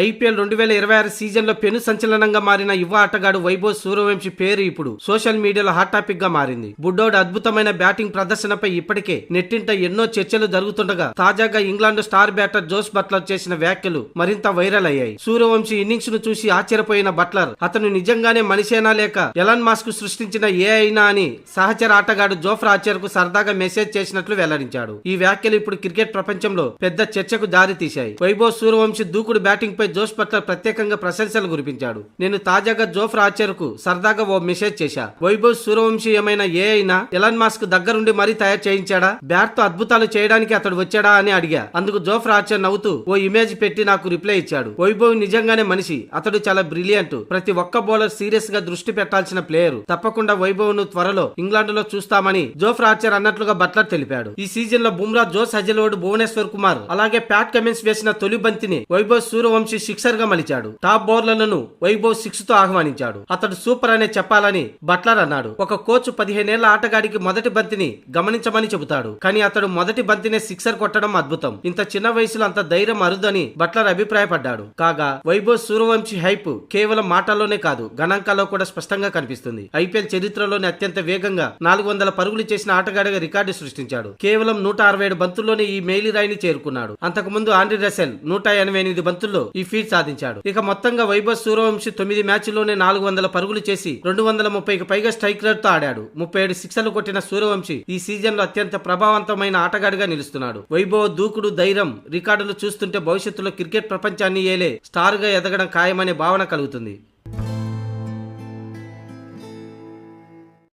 IPL 2026 సీజన్లో పెను సంచలనంగా మారిన యువ ఆటగాడు వైభవ్ సూర్యవంశి పేరు ఇప్పుడు సోషల్ మీడియాలో హాట్ టాపిక్ గా మారింది. బుడ్డోడు అద్భుతమైన బ్యాటింగ్ ప్రదర్శనపై ఇప్పటికే నెట్టింట ఎన్నో చర్చలు జరుగుతుండగా తాజాగా England star batter Jos Buttler చేసిన వ్యాఖ్యలు మరింత వైరల్ అయ్యాయి. సూర్యవంశి ఇన్నింగ్స్ ను చూసి ఆశ్చర్యపోయిన బట్లర్ అతను నిజంగానే మనిషేనా లేక ఎలాన్ మస్క్ సృష్టించిన ఏఐనా అని సహచర ఆటగాడు జోఫ్రా ఆర్చర్ కు సరదాగా మెసేజ్ చేసినట్లు వెల్లడించాడు. ఈ వ్యాఖ్యలు ఇప్పుడు క్రికెట్ ప్రపంచంలో పెద్ద చర్చకు దారి తీశాయి. వైభవ్ సూర్యవంశి దూకుడు బ్యాటింగ్ జోస్ బట్లర్ ప్రత్యేకంగా ప్రశంసలు కురిపించాడు. నేను తాజాగా జోఫ్రా ఆర్చర్ కు సరదాగా ఓ మెసేజ్ చేశా. వైభవ్ సూర్యవంశి ఏమైనా ఏ అయినా ఎలాన్ మస్క్ దగ్గరుండి మరీ తయారు చేయించాడా? బ్యాట్ తో అద్భుతాలు చేయడానికి అతడు వచ్చాడా అని అడిగా. అందుకు జోఫ్రా ఆర్చర్ నవ్వుతూ ఓ ఇమేజ్ పెట్టి నాకు రిప్లై ఇచ్చాడు. వైభవ్ నిజంగానే మనిషి, అతడు చాలా బ్రిలియంట్. ప్రతి ఒక్క బౌలర్ సీరియస్ గా దృష్టి పెట్టాల్సిన ప్లేయర్. తప్పకుండా వైభవ్ ను త్వరలో ఇంగ్లాండ్ లో చూస్తామని జోఫ్రా ఆర్చర్ అన్నట్లుగా బట్లర్ తెలిపాడు. ఈ సీజన్ లో బుమ్రా, జోస్ హజల్వుడ్, భువనేశ్వర్ కుమార్ అలాగే ప్యాట్ కమిన్స్ వేసిన తొలి బంతిని వైభవ్ సూర్యవంశి సిక్సర్ గా మలిచాడు. టాప్ బౌలర్లను వైభవ్ 6 తో ఆహ్వానించాడు. అతడు సూపర్ అనే చెప్పాలని బట్లర్ అన్నాడు. ఒక కోచ్ 15 ఏళ్ల ఆటగాడికి మొదటి బంతిని గమనించమని చెబుతాడు, కానీ అతడు మొదటి బంతినే సిక్సర్ కొట్టడం అద్భుతం. ఇంత చిన్న వయసులో అంత ధైర్యం అరుదని బట్లర్ అభిప్రాయపడ్డాడు. కాగా వైభవ్ సూర్యవంశి హైప్ కేవలం మాటల్లోనే కాదు, గణాంకాల్లో కూడా స్పష్టంగా కనిపిస్తుంది. ఐపీఎల్ చరిత్రలోనే అత్యంత వేగంగా 400 పరుగులు చేసిన ఆటగాడిగా రికార్డు సృష్టించాడు. కేవలం 167 బంతుల్లోనే ఈ మేలిరాయిని చేరుకున్నాడు. అంతకుముందు ఆండ్రీ రసెల్ 188 బంతుల్లో ఈ ఫీట్ సాధించాడు. ఇక మొత్తంగా వైభవ్ సూర్యవంశి 9 మ్యాచ్ల్లోనే 400 పరుగులు చేసి 230కి పైగా స్ట్రైక్ రేట్ తో ఆడాడు. 37 సిక్సర్లు కొట్టిన సూర్యవంశి ఈ సీజన్ లో అత్యంత ప్రభావవంతమైన ఆటగాడిగా నిలుస్తున్నాడు. వైభవ్ దూకుడు, ధైర్యం, రికార్డులు చూస్తుంటే భవిష్యత్తులో క్రికెట్ ప్రపంచాన్ని ఏలే స్టార్ గా ఎదగడం ఖాయమనే భావన కలుగుతుంది.